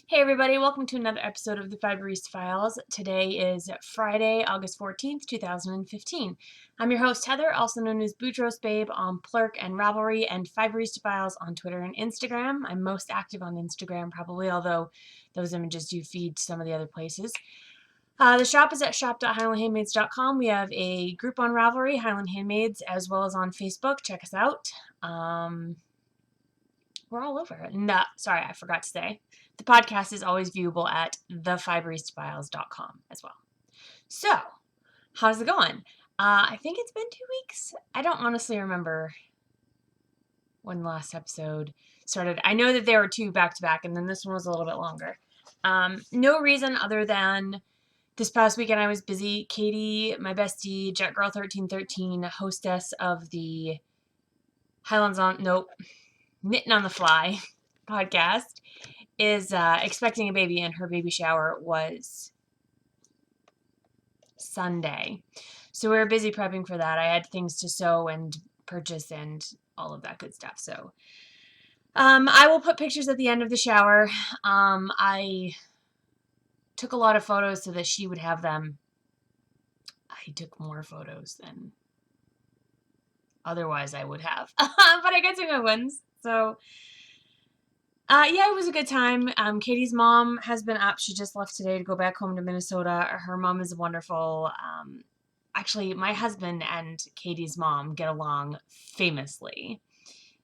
Hey everybody, welcome to another episode of the Fiberista Files. Today is Friday, August 14th, 2015. I'm your host Heather, also known as Boudreaux Babe on Plurk and Ravelry, and Fiberista Files on Twitter and Instagram. I'm most active on Instagram probably, although those images do feed some of the other places. The shop is at shop.highlandhandmades.com. We have a group on Ravelry, Highland Handmades, as well as on Facebook. Check us out. We're all over. And sorry, I forgot to say, the podcast is always viewable at thefiberistafiles.com as well. So, how's it going? I think it's been 2 weeks. I don't honestly remember when the last episode started. I know that there were two back-to-back, and then this one was a little bit longer. No reason other than this past weekend I was busy. Katie, my bestie, JetGirl1313, hostess of the Knitting on the Fly podcast, is expecting a baby, and her baby shower was Sunday. So we were busy prepping for that. I had things to sew and purchase and all of that good stuff. So I will put pictures at the end of the shower. I took a lot of photos so that she would have them. I took more photos than otherwise I would have. But I got some good ones. So yeah, it was a good time. Katie's mom has been up. She just left today to go back home to Minnesota. Her mom is wonderful. Actually, my husband and Katie's mom get along famously.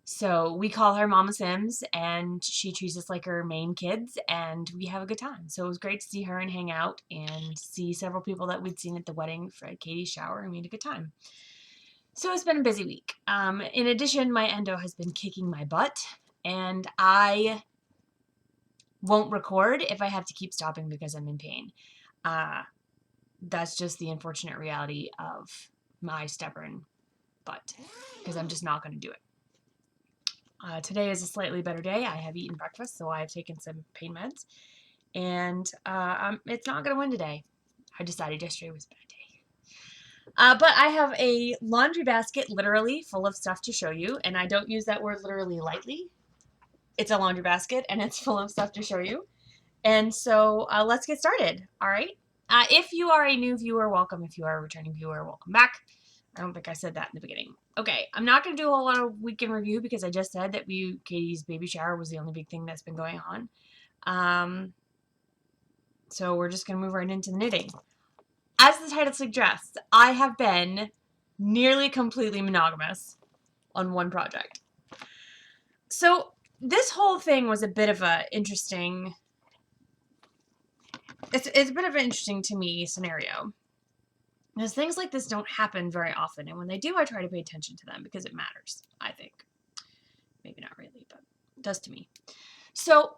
So we call her Mama Sims, and she treats us like her main kids, and we have a good time. So it was great to see her and hang out and see several people that we'd seen at the wedding for Katie's shower, and we had a good time. So it's been a busy week. In addition, my endo has been kicking my butt, and I won't record if I have to keep stopping because I'm in pain. That's just the unfortunate reality of my stubborn butt, because I'm just not going to do it. Today is a slightly better day. I have eaten breakfast, so I have taken some pain meds, and it's not going to win today. I decided yesterday was a bad day. But I have a laundry basket literally full of stuff to show you, and I don't use that word literally lightly. It's a laundry basket, and it's full of stuff to show you. And so let's get started, all right? If you are a new viewer, welcome. If you are a returning viewer, welcome back. I don't think I said that in the beginning. Okay, I'm not going to do a whole lot of weekend review because I just said that Katie's baby shower was the only big thing that's been going on. So we're just going to move right into the knitting. As the title suggests, I have been nearly completely monogamous on one project. So this whole thing was a bit of a interesting, it's a bit of an interesting to me scenario. Because things like this don't happen very often, and when they do, I try to pay attention to them because it matters, I think. Maybe not really, but it does to me. So,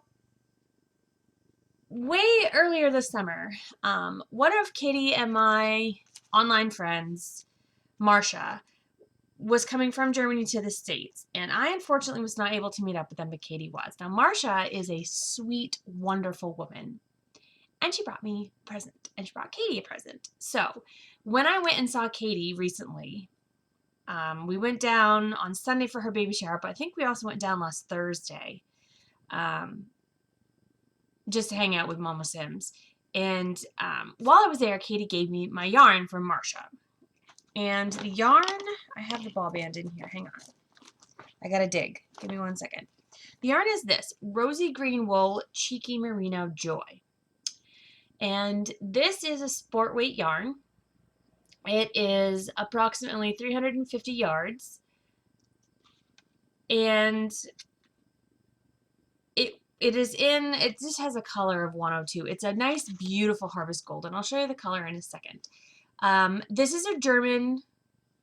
way earlier this summer, one of Katie and my online friends, Marcia, was coming from Germany to the States, and I unfortunately was not able to meet up with them, but Katie was. Now, Marcia is a sweet, wonderful woman, and she brought me a present, and she brought Katie a present. So, when I went and saw Katie recently, we went down on Sunday for her baby shower, but I think we also went down last Thursday, just to hang out with Mama Sims. And while I was there, Katie gave me my yarn from Marcia. And the yarn, I have the ball band in here. Hang on. I gotta dig. Give me 1 second. The yarn is this, Rosy Green Wool Cheeky Merino Joy. And this is a sport weight yarn. It is approximately 350 yards. And it just has a color of 102. It's a nice, beautiful harvest gold, and I'll show you the color in a second. This is a German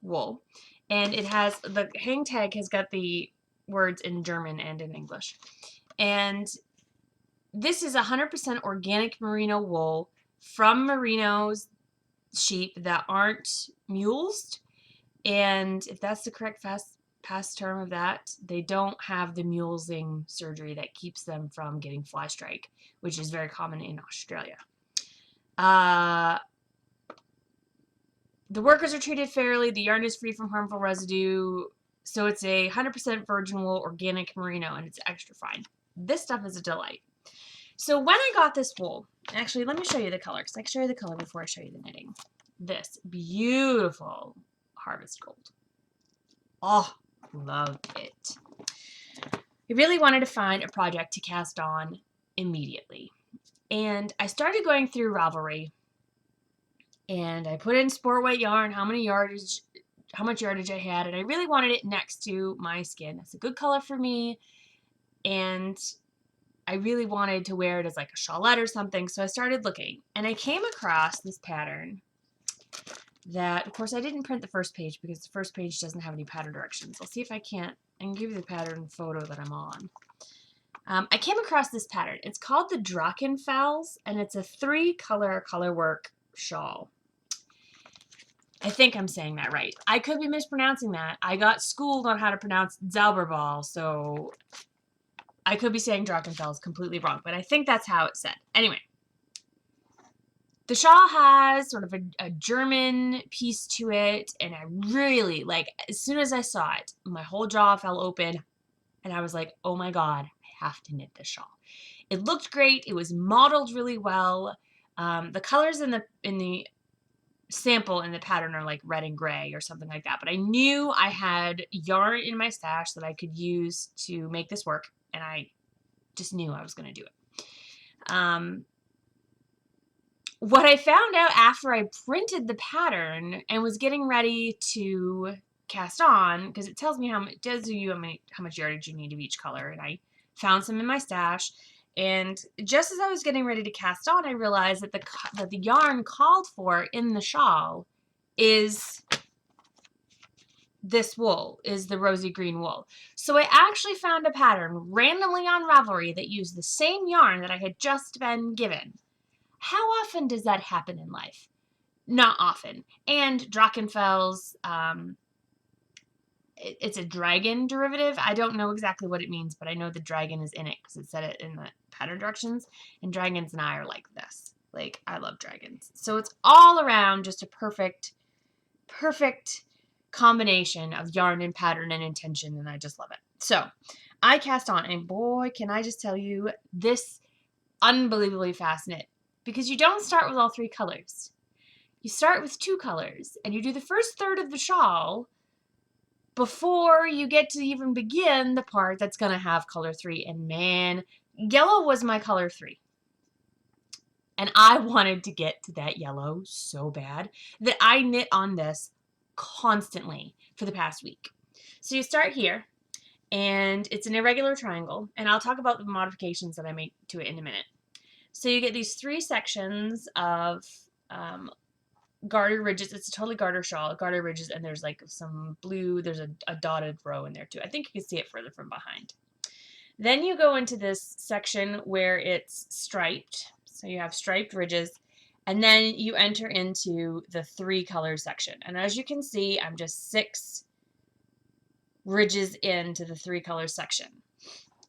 wool, and it has, the hang tag has got the words in German and in English. And this is 100% organic merino wool from merino sheep that aren't mulesed. And if that's the correct past term of that, they don't have the mulesing surgery that keeps them from getting fly strike, which is very common in Australia. The workers are treated fairly. The yarn is free from harmful residue. So it's a 100% virgin wool organic merino, and it's extra fine. This stuff is a delight. So when I got this wool, actually, let me show you the color, because I can show you the color before I show you the knitting. This beautiful harvest gold. Oh, love it. I really wanted to find a project to cast on immediately. And I started going through Ravelry, and I put in sport weight yarn, how much yardage I had, and I really wanted it next to my skin. It's a good color for me, and I really wanted to wear it as like a shawlette or something, so I started looking, and I came across this pattern that, of course, I didn't print the first page because the first page doesn't have any pattern directions. I'll see if I can give you the pattern photo that I'm on. I came across this pattern. It's called the Drachenfels, and it's a 3-color colorwork shawl. I think I'm saying that right. I could be mispronouncing that. I got schooled on how to pronounce Zauberball, so I could be saying Drachenfels completely wrong, but I think that's how it's said. Anyway, the shawl has sort of a German piece to it, and I really, like, as soon as I saw it, my whole jaw fell open, and I was like, oh my God, I have to knit this shawl. It looked great. It was modeled really well. The colors in the sample in the pattern are like red and gray or something like that, but I knew I had yarn in my stash that I could use to make this work, and I just knew I was going to do it. What I found out after I printed the pattern and was getting ready to cast on, because it tells me how much yardage you need of each color, and I found some in my stash. And just as I was getting ready to cast on, I realized that the yarn called for in the shawl is this wool, is the rosy green wool. So I actually found a pattern randomly on Ravelry that used the same yarn that I had just been given. How often does that happen in life? Not often. And Drachenfels, it's a dragon derivative. I don't know exactly what it means, but I know the dragon is in it because it said it in the pattern directions. And dragons and I are like this. Like, I love dragons. So it's all around just a perfect combination of yarn and pattern and intention, and I just love it. So I cast on, and boy, can I just tell you, this unbelievably fast knit, because you don't start with all 3 colors. You start with 2 colors, and you do the first third of the shawl before you get to even begin the part that's going to have color 3. And man, yellow was my color 3. And I wanted to get to that yellow so bad that I knit on this constantly for the past week. So you start here, and it's an irregular triangle, and I'll talk about the modifications that I make to it in a minute. So you get these 3 sections of garter ridges. It's a totally garter shawl, garter ridges, and there's like some blue, there's a dotted row in there too. I think you can see it further from behind. Then you go into this section where it's striped. So you have striped ridges, and then you enter into the 3 color section. And as you can see, I'm just 6 ridges into the 3 color section.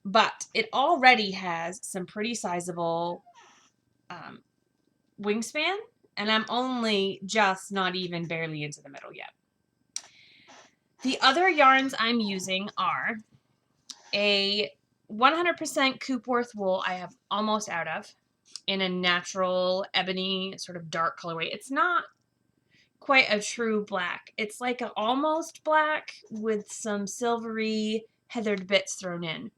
But it already has some pretty sizable wingspan, and I'm only just not even barely into the middle yet. The other yarns I'm using are a 100% Coopworth wool I have almost out of, in a natural ebony sort of dark colorway. It's not quite a true black. It's like an almost black with some silvery heathered bits thrown in.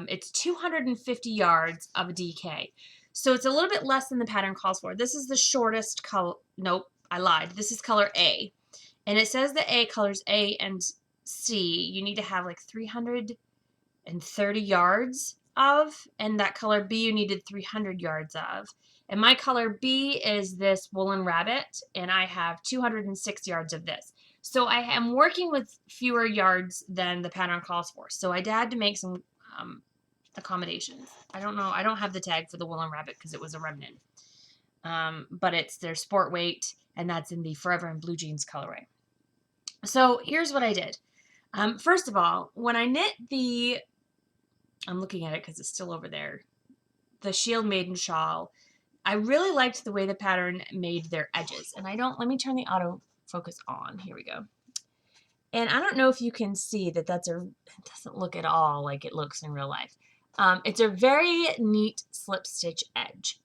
It's 250 yards of a DK. So it's a little bit less than the pattern calls for. This is the shortest color. Nope, I lied. This is color A. And it says the A colors A and C, you need to have like 330 yards of, and that color B you needed 300 yards of. And my color B is this woolen rabbit, and I have 206 yards of this. So I am working with fewer yards than the pattern calls for. So I had to make some accommodations. I don't know. I don't have the tag for the woolen rabbit because it was a remnant. But it's their sport weight, and that's in the Forever in Blue Jeans colorway. So here's what I did. First of all, when I knit the, I'm looking at it because it's still over there, the Shield Maiden shawl, I really liked the way the pattern made their edges. And let me turn the autofocus on. Here we go. And I don't know if you can see that it doesn't look at all like it looks in real life. It's a very neat slip stitch edge.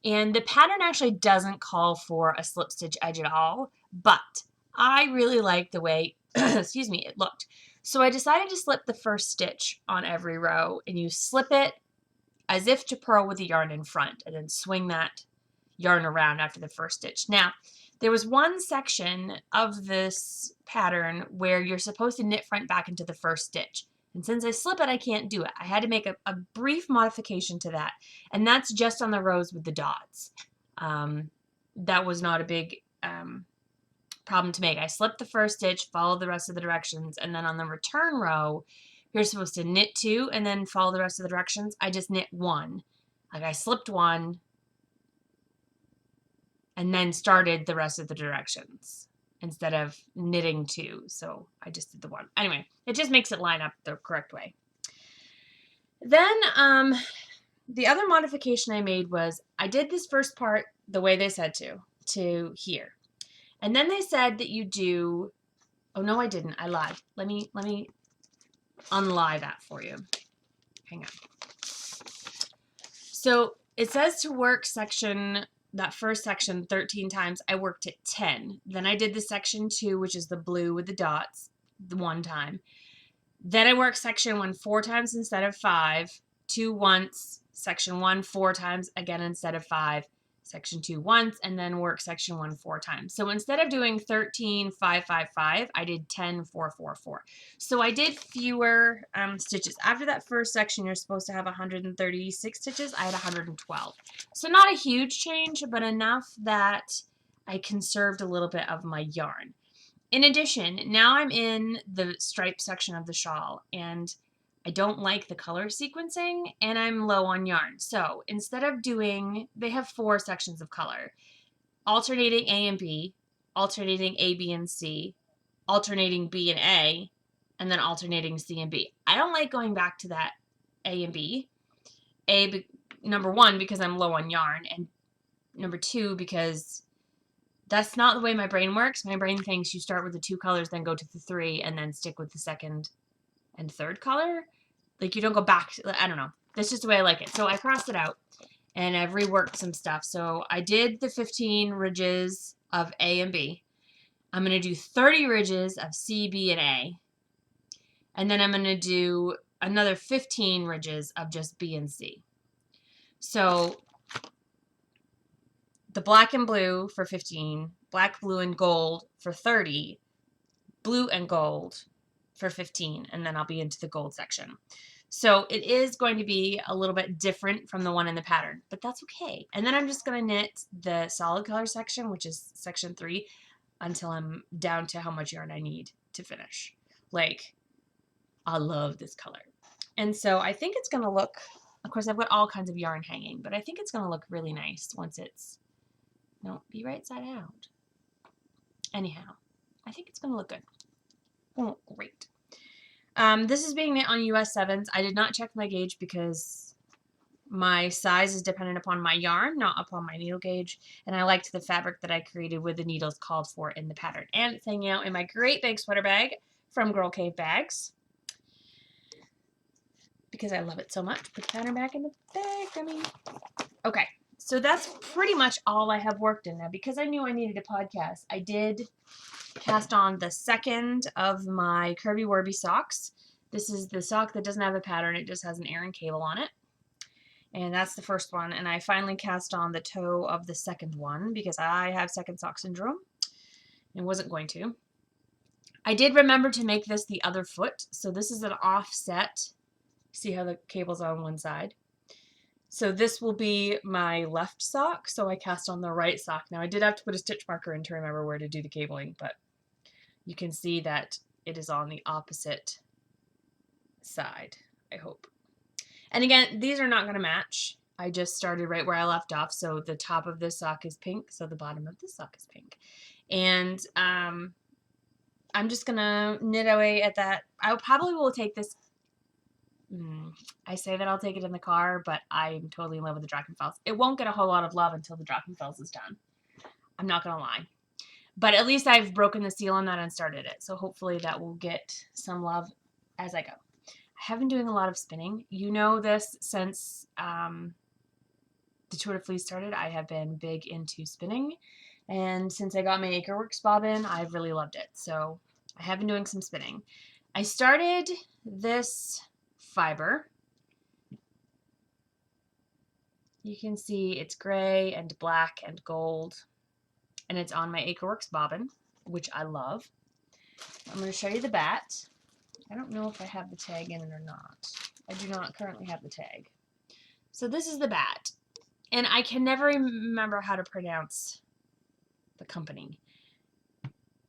And the pattern actually doesn't call for a slip stitch edge at all, but I really like the way, excuse me, it looked. So I decided to slip the first stitch on every row, and you slip it as if to purl with the yarn in front, and then swing that yarn around after the first stitch. Now, there was one section of this pattern where you're supposed to knit front back into the first stitch. And since I slip it, I can't do it. I had to make a brief modification to that. And that's just on the rows with the dots. That was not a big problem to make. I slipped the first stitch, followed the rest of the directions, and then on the return row, you're supposed to knit 2 and then follow the rest of the directions. I just knit 1. Like I slipped 1 and then started the rest of the directions instead of knitting 2. So I just did the 1. Anyway, it just makes it line up the correct way. Then the other modification I made was I did this first part the way they said to here. And then they said that you do, oh no, I didn't. I lied. Let me unlie that for you. Hang on. So it says to work that first section 13 times. I worked it 10. Then I did the section 2, which is the blue with the dots, the 1 time. Then I worked section 1 4 times instead of 5, 2 once, section 1 4 times again instead of 5, section 2 once, and then work section 1 4 times. So instead of doing 13 5 5 5, I did 10 4 4 4. So I did fewer stitches. After that first section, you're supposed to have 136 stitches. I had 112. So not a huge change, but enough that I conserved a little bit of my yarn. In addition, now I'm in the stripe section of the shawl, and I don't like the color sequencing, and I'm low on yarn. So instead of they have 4 sections of color, alternating A and B, alternating A, B, and C, alternating B and A, and then alternating C and B. I don't like going back to that A and B. Number 1, because I'm low on yarn, and number 2, because that's not the way my brain works. My brain thinks you start with the 2 colors, then go to the 3, and then stick with the second and third color. Like you don't go back. I don't know. That's just the way I like it. So I crossed it out and I've reworked some stuff. So I did the 15 ridges of A and B. I'm going to do 30 ridges of C, B, and A. And then I'm going to do another 15 ridges of just B and C. So the black and blue for 15, black, blue, and gold for 30, blue and gold for 15, and then I'll be into the gold section. So it is going to be a little bit different from the one in the pattern, but that's okay. And then I'm just going to knit the solid color section, which is section 3, until I'm down to how much yarn I need to finish. Like, I love this color. And so I think it's going to look, of course, I've got all kinds of yarn hanging, but I think it's going to look really nice once it's, no, be right side out. Anyhow, I think it's going to look good. Oh, great. This is being knit on US 7s. I did not check my gauge because my size is dependent upon my yarn, not upon my needle gauge. And I liked the fabric that I created with the needles called for in the pattern. And it's hanging out in my great big sweater bag from Girl Cave Bags, because I love it so much. Put the pattern back in the bag, dummy. Okay, so that's pretty much all I have worked in now. Because I knew I needed a podcast, I did cast on the second of my Curvy Warby socks. This is the sock that doesn't have a pattern. It just has an Aran cable on it. And that's the first one. And I finally cast on the toe of the second one because I have second sock syndrome and wasn't going to. I did remember to make this the other foot. So this is an offset. See how the cable's on one side? So this will be my left sock. So I cast on the right sock. Now I did have to put a stitch marker in to remember where to do the cabling, but you can see that it is on the opposite side, I hope. And again, these are not going to match. I just started right where I left off. So the top of this sock is pink. So the bottom of this sock is pink. And I'm just going to knit away at that. I probably will take this. I say that I'll take it in the car, but I'm totally in love with the Drachenfels. It won't get a whole lot of love until the Drachenfels is done. I'm not going to lie. But at least I've broken the seal on that and started it. So hopefully that will get some love as I go. I have been doing a lot of spinning. You know this since the Tour de Fleece started. I have been big into spinning. And since I got my Acreworks bobbin, I've really loved it. So I have been doing some spinning. I started this fiber. You can see it's gray and black and gold. And it's on my Acreworks bobbin, which I love. I'm going to show you the bat. I don't know if I have the tag in it or not. I do not currently have the tag. So this is the bat. And I can never remember how to pronounce the company.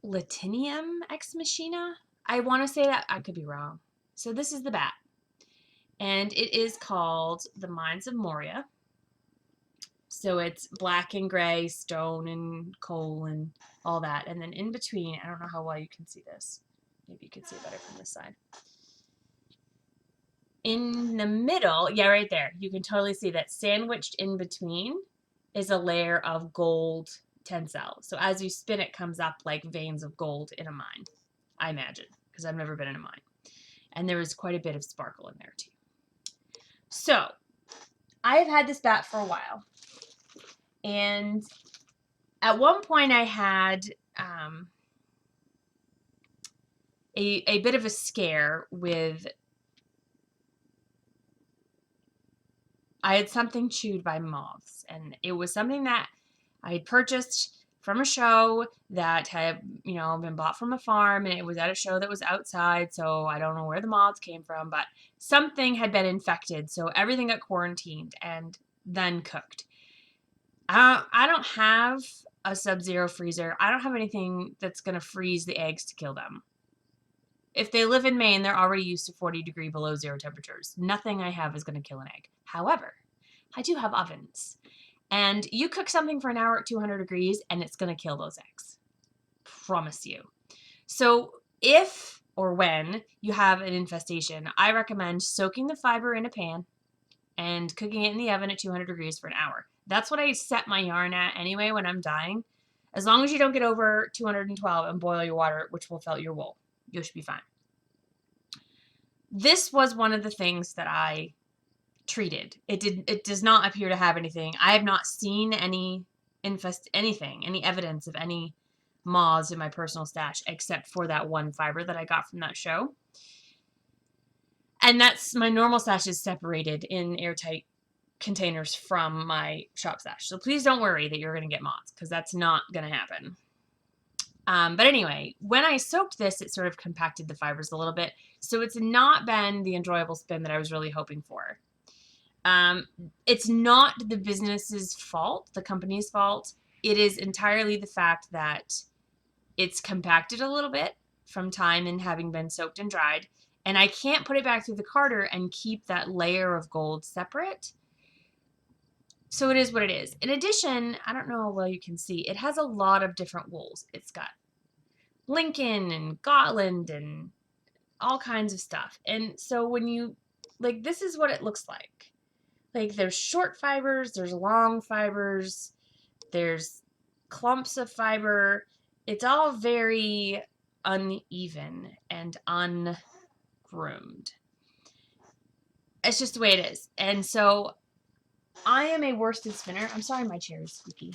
Latinium Ex Machina? I want to say that. I could be wrong. So this is the bat. And it is called the Mines of Moria. So it's black and gray, stone and coal and all that. And then in between, I don't know how well you can see this. Maybe you can see it better from this side. In the middle, yeah, right there, you can totally see that sandwiched in between is a layer of gold tencel. So as you spin, it comes up like veins of gold in a mine, I imagine, because I've never been in a mine. And there is quite a bit of sparkle in there too. So I have had this bat for a while. And at one point I had a bit of a scare with, I had something chewed by moths, and it was something that I had purchased from a show that had, been bought from a farm, and it was at a show that was outside, so I don't know where the moths came from, but something had been infected, so everything got quarantined and then cooked. I don't have a sub-zero freezer. I don't have anything that's going to freeze the eggs to kill them. If they live in Maine, they're already used to 40-degree below zero temperatures. Nothing I have is going to kill an egg. However, I do have ovens. And you cook something for an hour at 200 degrees, and it's going to kill those eggs. Promise you. So if or when you have an infestation, I recommend soaking the fiber in a pan and cooking it in the oven at 200 degrees for an hour. That's what I set my yarn at anyway when I'm dyeing. As long as you don't get over 212 and boil your water, which will felt your wool, you should be fine. This was one of the things that I treated. It does not appear to have anything. I have not seen any evidence of any moths in my personal stash except for that one fiber that I got from that show. And that's my normal stash is separated in airtight containers from my shop stash. So please don't worry that you're going to get moths, because that's not going to happen. But anyway, when I soaked this, it sort of compacted the fibers a little bit. So it's not been the enjoyable spin that I was really hoping for. It's not the business's fault, the company's fault. It is entirely the fact that it's compacted a little bit from time and having been soaked and dried. And I can't put it back through the carder and keep that layer of gold separate. So it is what it is. In addition, I don't know how well you can see, it has a lot of different wools. It's got Lincoln and Gotland and all kinds of stuff. And so when you, this is what it looks like. There's short fibers, there's long fibers, there's clumps of fiber. It's all very uneven and ungroomed. It's just the way it is. And so I am a worsted spinner. I'm sorry my chair is squeaky.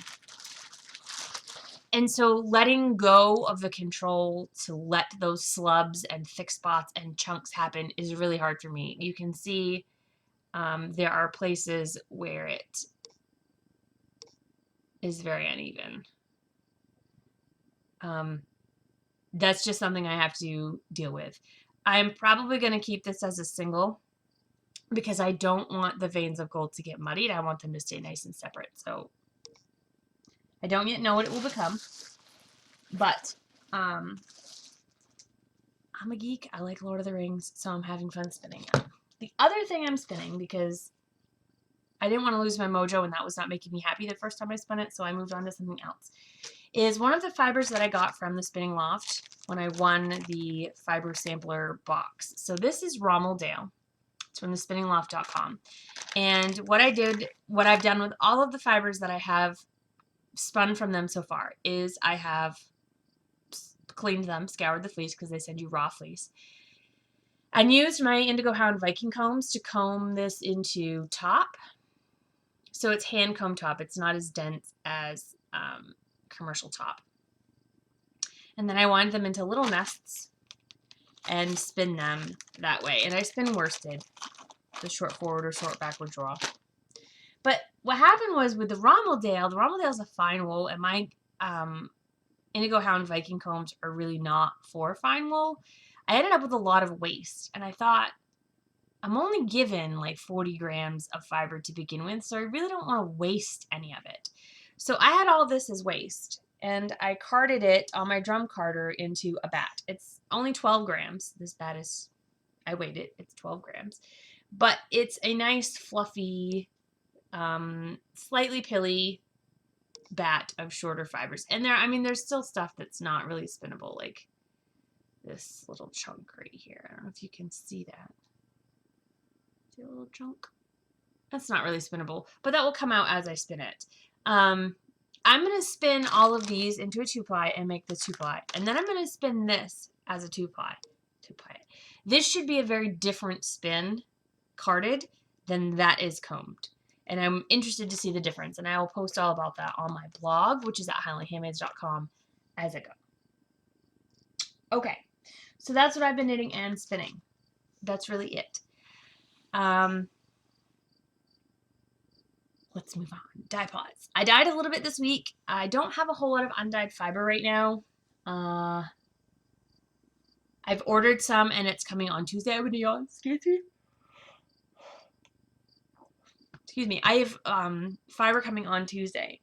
And so letting go of the control to let those slubs and thick spots and chunks happen is really hard for me. You can see there are places where it is very uneven. that's just something I have to deal with. I'm probably going to keep this as a single because I don't want the veins of gold to get muddied. I want them to stay nice and separate. So I don't yet know what it will become, but I'm a geek. I like Lord of the Rings, so I'm having fun spinning it. The other thing I'm spinning, because I didn't want to lose my mojo and that was not making me happy the first time I spun it, so I moved on to something else, is one of the fibers that I got from the Spinning Loft when I won the fiber sampler box. So this is Rommel Dale. It's from the spinningloft.com. And what I've done with all of the fibers that I have spun from them so far is I have cleaned them, scoured the fleece because they send you raw fleece, and used my Indigo Hound Viking combs to comb this into top. So it's hand comb top. It's not as dense as commercial top. And then I wind them into little nests and spin them that way. And I spin worsted, the short forward or short backward draw. But what happened was with the Rommel Dale is a fine wool, and my Indigo Hound Viking combs are really not for fine wool. I ended up with a lot of waste, and I thought, I'm only given like 40 grams of fiber to begin with, so I really don't want to waste any of it. So I had all this as waste, and I carded it on my drum carder into a bat. It's only 12 grams. This bat is, I weighed it, it's 12 grams. But it's a nice, fluffy, slightly pilly bat of shorter fibers. And there's still stuff that's not really spinnable, like this little chunk right here. I don't know if you can see that. See a little chunk? That's not really spinnable, but that will come out as I spin it. I'm going to spin all of these into a 2-ply and make the 2-ply. And then I'm going to spin this as a 2-ply. This should be a very different spin carded than that is combed. And I'm interested to see the difference. And I will post all about that on my blog, which is at highlandhandmades.com as I go. Okay, so that's what I've been knitting and spinning. That's really it. Let's move on. Dye pots. I dyed a little bit this week. I don't have a whole lot of undyed fiber right now. I've ordered some and it's coming on Tuesday. I'm gonna yawn. Excuse me. I have fiber coming on Tuesday.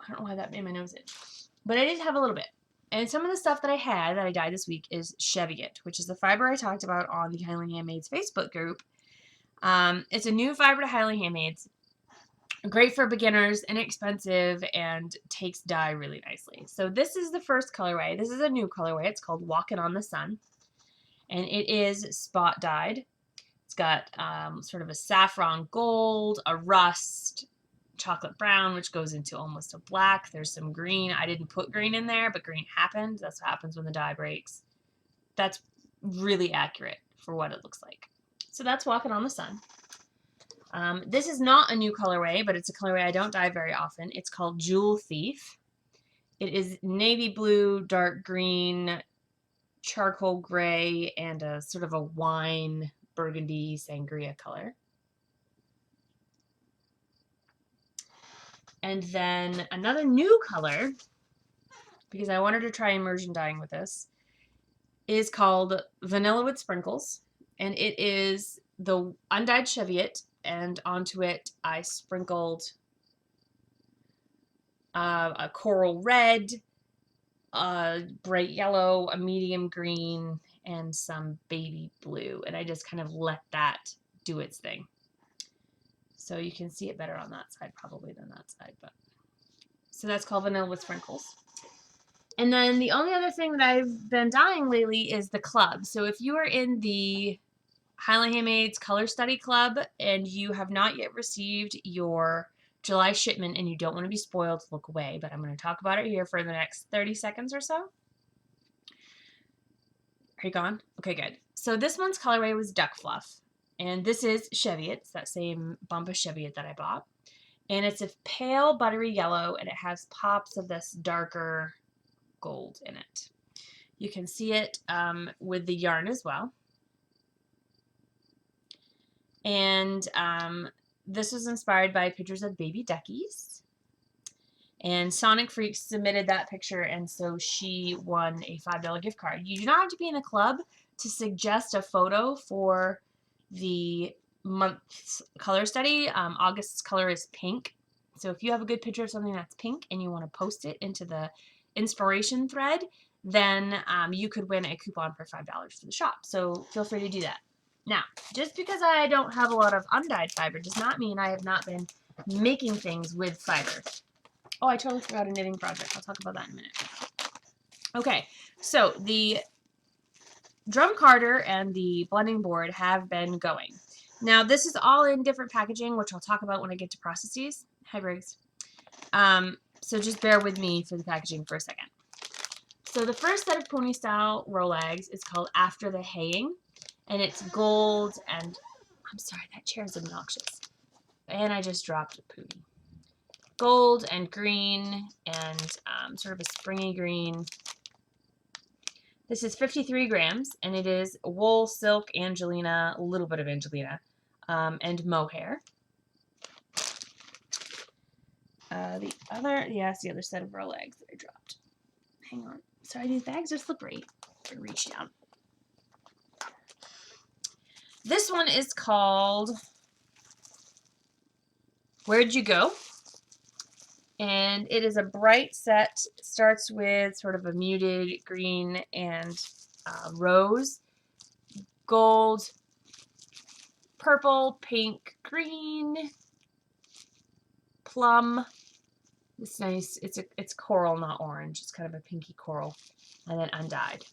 I don't know why that made my nose itch. But I did have a little bit. And some of the stuff that I had that I dyed this week is Cheviot, which is the fiber I talked about on the Highland Handmades Facebook group. It's a new fiber to Highland Handmades. Great for beginners, inexpensive, and takes dye really nicely. So this is the first colorway. This is a new colorway. It's called Walkin' on the Sun. And it is spot dyed. It's got sort of a saffron gold, a rust, chocolate brown, which goes into almost a black. There's some green. I didn't put green in there, but green happened. That's what happens when the dye breaks. That's really accurate for what it looks like. So that's Walkin' on the Sun. This is not a new colorway, but it's a colorway I don't dye very often. It's called Jewel Thief. It is navy blue, dark green, charcoal gray, and a sort of a wine burgundy sangria color. And then another new color, because I wanted to try immersion dyeing with this, is called Vanilla with Sprinkles. And it is the undyed Cheviot, and onto it I sprinkled a coral red, a bright yellow, a medium green, and some baby blue. And I just kind of let that do its thing. So you can see it better on that side probably than that side. But so that's called Vanilla with Sprinkles. And then the only other thing that I've been dyeing lately is the club. So if you are in the Highland Handmades Color Study Club and you have not yet received your July shipment and you don't want to be spoiled, look away. But I'm going to talk about it here for the next 30 seconds or so. Are you gone? Okay, good. So this month's colorway was Duck Fluff. And this is Cheviot. It's that same bump of Cheviot that I bought. And it's a pale buttery yellow, and it has pops of this darker gold in it. You can see it with the yarn as well. And this was inspired by pictures of baby duckies. And Sonic Freak submitted that picture, and so she won a $5 gift card. You do not have to be in a club to suggest a photo for the month's color study. August's color is pink. So if you have a good picture of something that's pink and you want to post it into the inspiration thread, then you could win a coupon for $5 for the shop. So feel free to do that. Now, just because I don't have a lot of undyed fiber does not mean I have not been making things with fiber. Oh, I totally forgot a knitting project. I'll talk about that in a minute. Okay, so the drum carder and the blending board have been going. Now, this is all in different packaging, which I'll talk about when I get to processes. Hi, Briggs. So just bear with me for the packaging for a second. So the first set of pony style Rolegs is called After the Haying, and it's gold and, I'm sorry, that chair is obnoxious. And I just dropped a poonie. Gold and green and sort of a springy green. This is 53 grams, and it is wool, silk, Angelina, a little bit of Angelina, and mohair. The other set of Rolegs that I dropped. Hang on. Sorry, these bags are slippery. I'm gonna reach down. This one is called Where'd You Go? And it is a bright set. It starts with sort of a muted green and rose, gold, purple, pink, green, plum. It's nice. It's coral, not orange. It's kind of a pinky coral, and then undyed.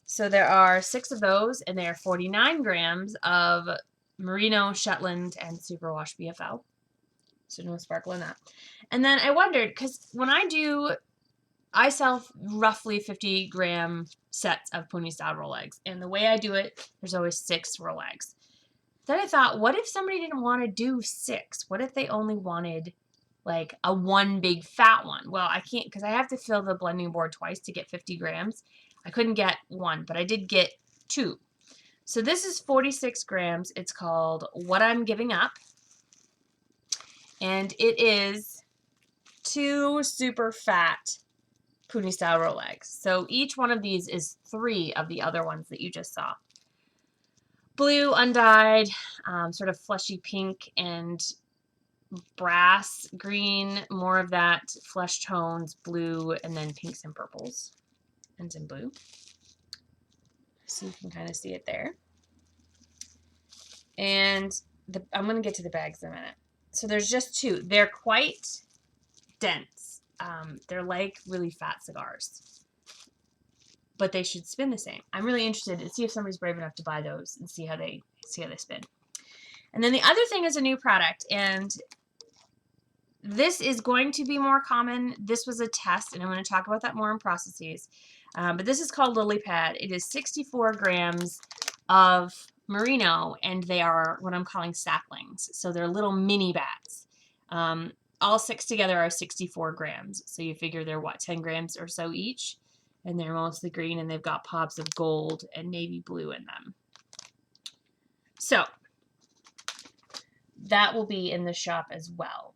So there are 6 of those, and they are 49 grams of Merino, Shetland, and Superwash BFL. So no sparkle in that. And then I wondered, because when I sell roughly 50-gram sets of pony style Rolegs, and the way I do it, there's always 6 Rolegs. Then I thought, what if somebody didn't want to do 6? What if they only wanted like a one big fat one? Well, I can't, because I have to fill the blending board twice to get 50 grams. I couldn't get 1, but I did get 2. So this is 46 grams. It's called What I'm Giving Up. And it is 2 super fat pony style Rolegs. So each one of these is 3 of the other ones that you just saw. Blue, undyed, sort of fleshy pink, and brass green, more of that flesh tones, blue, and then pinks and purples, and some blue. So you can kind of see it there. And I'm going to get to the bags in a minute. So there's just 2. They're quite dense. They're like really fat cigars, but they should spin the same. I'm really interested to see if somebody's brave enough to buy those and see how they spin. And then the other thing is a new product, and this is going to be more common. This was a test, and I'm going to talk about that more in processes. But this is called Lily Pad. It is 64 grams of merino, and they are what I'm calling saplings. So they're little mini bats. All 6 together are 64 grams. So you figure they're, what, 10 grams or so each? And they're mostly green, and they've got pops of gold and navy blue in them. So that will be in the shop as well.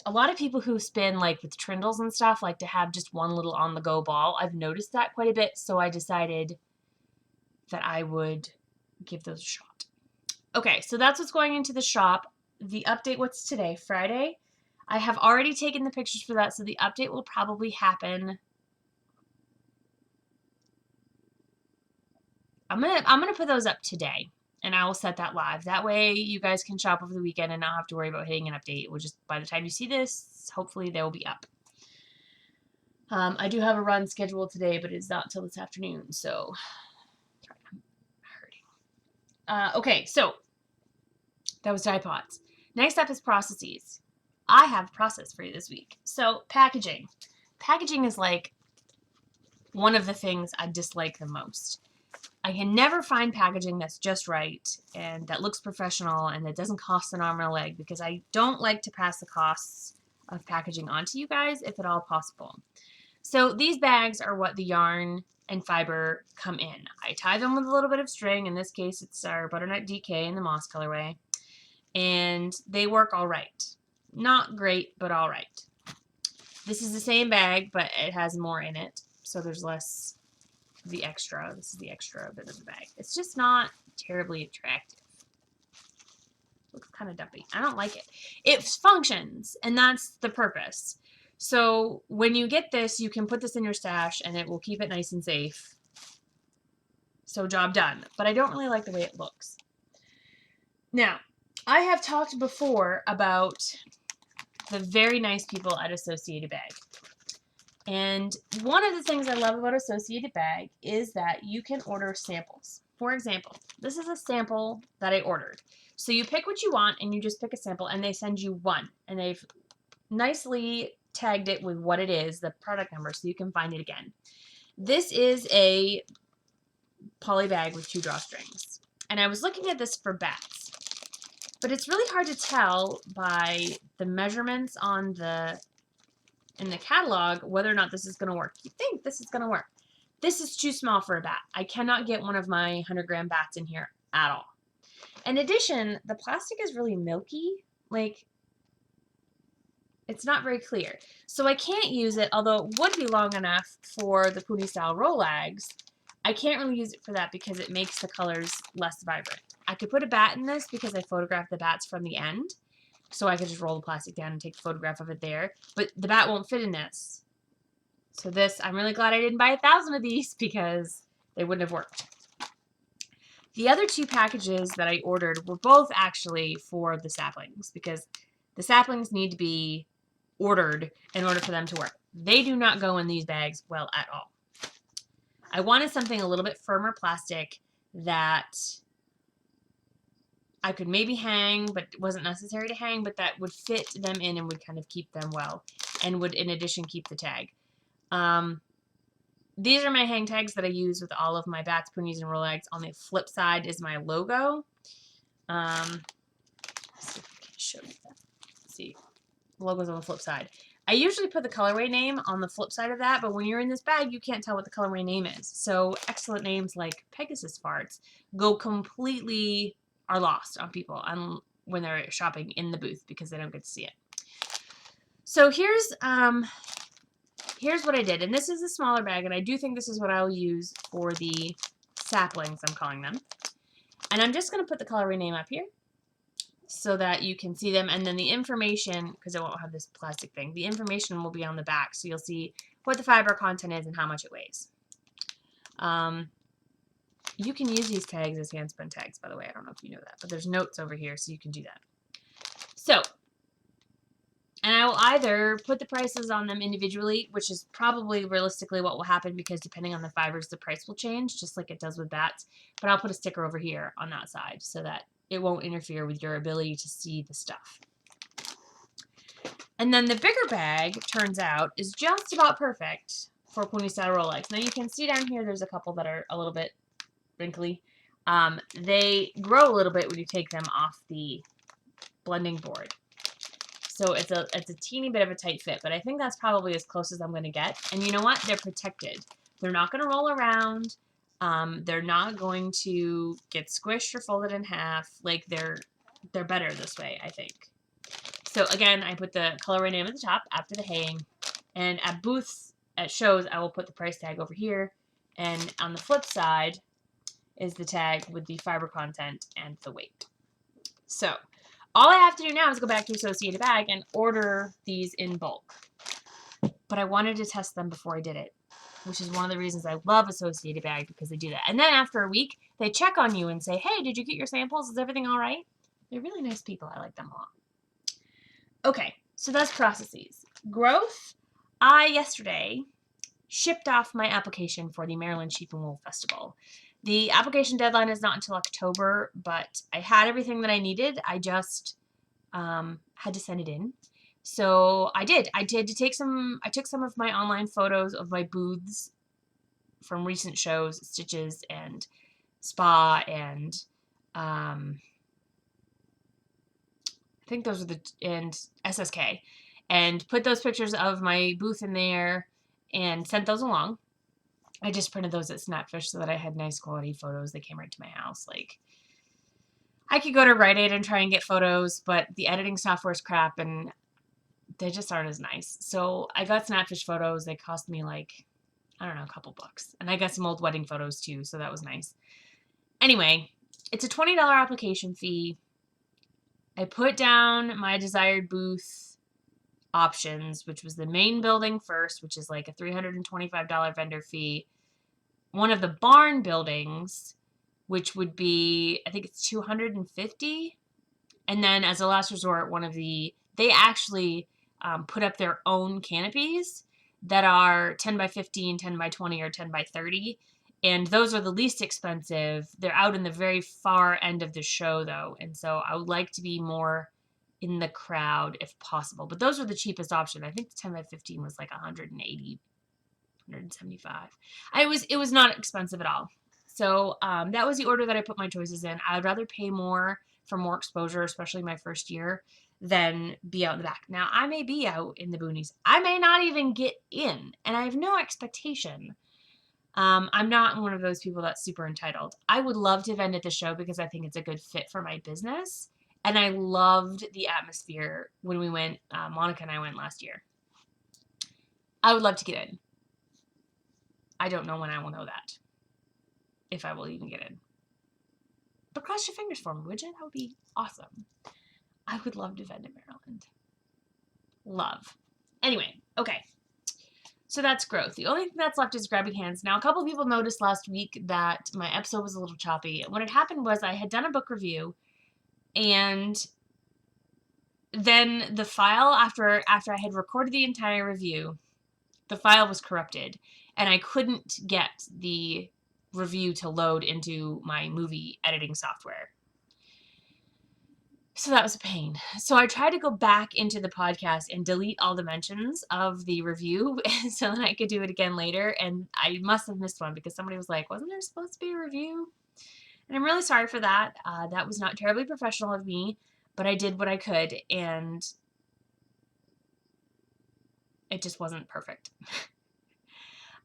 A lot of people who spin like with trindles and stuff like to have just one little on-the-go ball. I've noticed that quite a bit, so I decided that I would give those a shot. Okay, so that's what's going into the shop. The update, what's today? Friday? I have already taken the pictures for that, so the update will probably happen. I'm gonna put those up today, and I will set that live. That way you guys can shop over the weekend and not have to worry about hitting an update. We'll just, by the time you see this, hopefully they will be up. I do have a run scheduled today, but it's not until this afternoon, so sorry, I'm hurting. Okay, so that was dyepots. Next up is processes. I have a process for you this week. So packaging. Packaging is like one of the things I dislike the most. I can never find packaging that's just right and that looks professional and that doesn't cost an arm and a leg, because I don't like to pass the costs of packaging onto you guys if at all possible. So these bags are what the yarn and fiber come in. I tie them with a little bit of string. In this case, it's our butternut DK in the moss colorway. And they work all right. Not great, but all right. This is the same bag, but it has more in it. So there's less the extra. This is the extra bit of the bag. It's just not terribly attractive. Looks kind of dumpy. I don't like it. It functions, and that's the purpose. So when you get this, you can put this in your stash, and it will keep it nice and safe. So job done. But I don't really like the way it looks. Now, I have talked before about the very nice people at Associated Bag. And one of the things I love about Associated Bag is that you can order samples. For example, this is a sample that I ordered. So you pick what you want and you just pick a sample and they send you one. And they've nicely tagged it with what it is, the product number, so you can find it again. This is a poly bag with 2 drawstrings. And I was looking at this for bats. But it's really hard to tell by the measurements on in the catalog whether or not this is going to work. You think this is going to work. This is too small for a bat. I cannot get one of my 100-gram bats in here at all. In addition, the plastic is really milky. Like, it's not very clear. So I can't use it, although it would be long enough for the pony style Rolex. I can't really use it for that because it makes the colors less vibrant. I could put a bat in this because I photographed the bats from the end. So I could just roll the plastic down and take a photograph of it there. But the bat won't fit in this. So this, I'm really glad I didn't buy 1,000 of these because they wouldn't have worked. The other 2 packages that I ordered were both actually for the saplings because the saplings need to be ordered in order for them to work. They do not go in these bags well at all. I wanted something a little bit firmer plastic that I could maybe hang, but it wasn't necessary to hang, but that would fit them in and would kind of keep them well and would, in addition, keep the tag. These are my hang tags that I use with all of my bats, ponies, and Rolex. On the flip side is my logo. Let's see if I can show you that. Let's see. The logo's on the flip side. I usually put the colorway name on the flip side of that, but when you're in this bag, you can't tell what the colorway name is. So excellent names like Pegasus Farts are lost on people when they're shopping in the booth because they don't get to see it. So here's what I did, and this is a smaller bag, and I do think this is what I'll use for the saplings, I'm calling them. And I'm just going to put the colorway name up here so that you can see them, and then the information, because I won't have this plastic thing, the information will be on the back, so you'll see what the fiber content is and how much it weighs. You can use these tags as handspun tags, by the way. I don't know if you know that, but there's notes over here, so you can do that. So, and I will either put the prices on them individually, which is probably realistically what will happen because depending on the fibers, the price will change, just like it does with bats. But I'll put a sticker over here on that side so that it won't interfere with your ability to see the stuff. And then the bigger bag, turns out, is just about perfect for pony style Rolex. Now you can see down here there's a couple that are a little bit wrinkly. They grow a little bit when you take them off the blending board. So it's a teeny bit of a tight fit, but I think that's probably as close as I'm going to get. And you know what? They're protected. They're not going to roll around. They're not going to get squished or folded in half. Like they're better this way, I think. So again, I put the colorway name at the top after the hang, and at booths, at shows, I will put the price tag over here, and on the flip side is the tag with the fiber content and the weight. So all I have to do now is go back to Associated Bag and order these in bulk. But I wanted to test them before I did it, which is one of the reasons I love Associated Bag, because they do that. And then after a week, they check on you and say, hey, did you get your samples? Is everything all right? They're really nice people. I like them a lot. Okay, so that's processes. Growth. I, yesterday, shipped off my application for the Maryland Sheep and Wool Festival. The application deadline is not until October, but I had everything that I needed. I just had to send it in. So I did. I took some of my online photos of my booths from recent shows, Stitches and Spa, and I think those are and SSK, and put those pictures of my booth in there and sent those along. I just printed those at Snapfish so that I had nice quality photos. They came right to my house. Like, I could go to Rite Aid and try and get photos, but the editing software is crap, and they just aren't as nice. So I got snapfish photos. They cost me like, I don't know, a couple bucks. And I got some old wedding photos too, so that was nice. Anyway, it's a $20 application fee. I put down my desired booth options, which was the main building first, which is like a $325 vendor fee. One of the barn buildings, which would be, I think it's $250. And then as a last resort, they actually put up their own canopies that are 10 by 15, 10 by 20, or 10 by 30. And those are the least expensive. They're out in the very far end of the show, though. And so I would like to be more in the crowd if possible. But those are the cheapest option. I think the 10 by 15 was like 180, 175. It was not expensive at all. So that was the order that I put my choices in. I would rather pay more for more exposure, especially my first year, than be out in the back. Now, I may be out in the boonies. I may not even get in, and I have no expectation. I'm not one of those people that's super entitled. I would love to vend at the show because I think it's a good fit for my business. And I loved the atmosphere when we went, Monica and I went last year. I would love to get in. I don't know when I will know that. If I will even get in. But cross your fingers for me, would you? That would be awesome. I would love to vend in Maryland. Love. Anyway, okay. So that's growth. The only thing that's left is grabbing hands. Now, a couple people noticed last week that my episode was a little choppy. What had happened was I had done a book review, and then the file, after I had recorded the entire review, the file was corrupted, and I couldn't get the review to load into my movie editing software. So that was a pain. So I tried to go back into the podcast and delete all the mentions of the review so that I could do it again later. And I must have missed one because somebody was like, wasn't there supposed to be a review? And I'm really sorry for that. That was not terribly professional of me, but I did what I could, and it just wasn't perfect.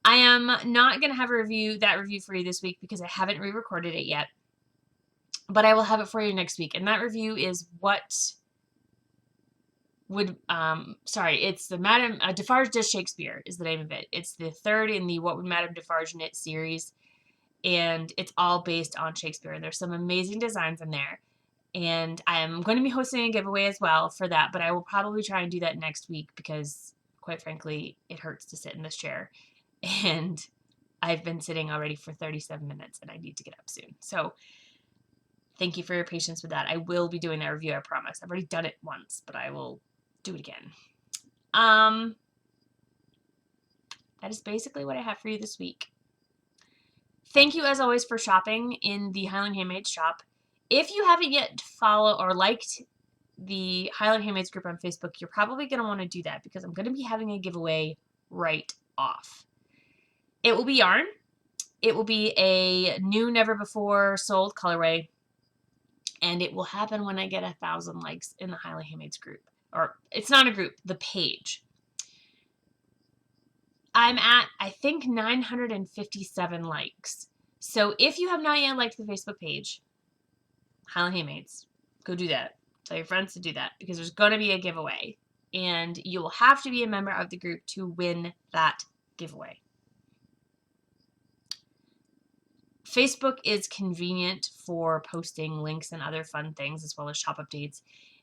I am not going to have that review for you this week because I haven't re-recorded it yet. But I will have it for you next week. And that review is it's the Madame Defarge Does Shakespeare is the name of it. It's the third in the What Would Madame Defarge Knit series. And it's all based on Shakespeare. And there's some amazing designs in there. And I am going to be hosting a giveaway as well for that. But I will probably try and do that next week because, quite frankly, it hurts to sit in this chair. And I've been sitting already for 37 minutes and I need to get up soon. So thank you for your patience with that. I will be doing that review, I promise. I've already done it once, but I will do it again. That is basically what I have for you this week. Thank you, as always, for shopping in the Highland Handmades shop. If you haven't yet followed or liked the Highland Handmades group on Facebook, you're probably going to want to do that because I'm going to be having a giveaway right off. It will be yarn. It will be a new, never before sold colorway. And it will happen when I get 1,000 likes in the Highland Handmades group. Or, it's not a group, the page. I'm at, I think, 957 likes. So if you have not yet liked the Facebook page, Highland Handmades, go do that. Tell your friends to do that because there's going to be a giveaway. And you will have to be a member of the group to win that giveaway. Facebook is convenient for posting links and other fun things as well as shop updates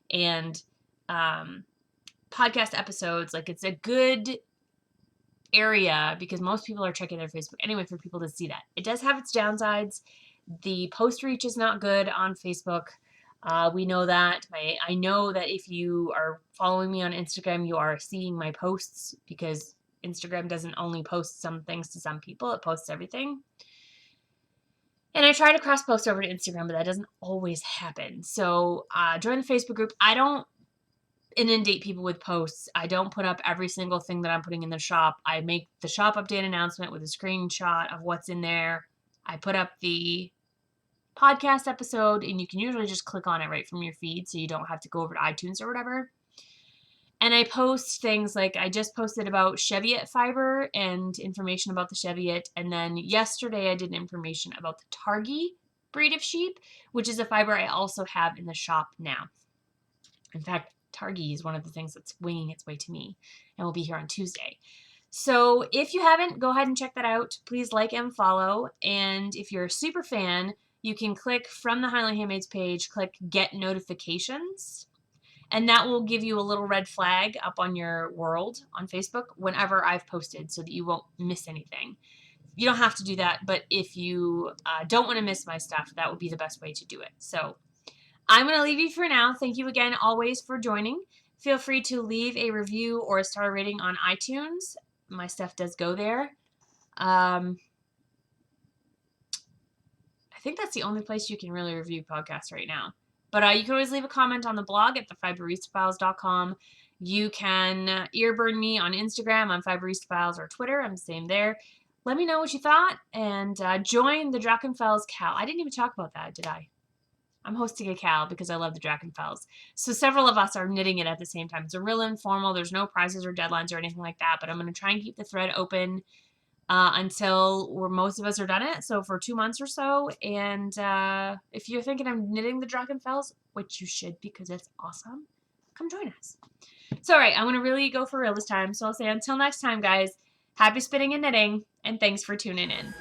and podcast episodes. Like, it's a good area because most people are checking their Facebook anyway for people to see that. It does have its downsides. The post reach is not good on Facebook. We know that. I know that if you are following me on Instagram, you are seeing my posts because Instagram doesn't only post some things to some people, it posts everything. And I try to cross-post over to Instagram, but that doesn't always happen. So join the Facebook group. I don't inundate people with posts. I don't put up every single thing that I'm putting in the shop. I make the shop update announcement with a screenshot of what's in there. I put up the podcast episode, and you can usually just click on it right from your feed, so you don't have to go over to iTunes or whatever. And I post things like I just posted about Cheviot fiber and information about the Cheviot. And then yesterday I did information about the Targhee breed of sheep, which is a fiber I also have in the shop now. In fact, Targi is one of the things that's winging its way to me and will be here on Tuesday. So if you haven't, go ahead and check that out. Please like and follow. And if you're a super fan, you can click from the Highland Handmades page, click Get Notifications. And that will give you a little red flag up on your world on Facebook whenever I've posted so that you won't miss anything. You don't have to do that, but if you don't want to miss my stuff, that would be the best way to do it. So I'm going to leave you for now. Thank you again always for joining. Feel free to leave a review or a star rating on iTunes. My stuff does go there. I think that's the only place you can really review podcasts right now. But you can always leave a comment on the blog at thefiberistfiles.com. You can earburn me on Instagram on Fiberistafiles or Twitter. I'm the same there. Let me know what you thought and join the Drachenfels Cal. I didn't even talk about that, did I? I'm hosting a Cal because I love the Drachenfels. So several of us are knitting it at the same time. It's a real informal. There's no prizes or deadlines or anything like that, but I'm going to try and keep the thread open until most of us are done it. So for 2 months or so. And if you're thinking of knitting the Drachenfels, which you should because it's awesome, come join us. So, all right, I'm going to really go for real this time. So I'll say until next time, guys, happy spinning and knitting, and thanks for tuning in.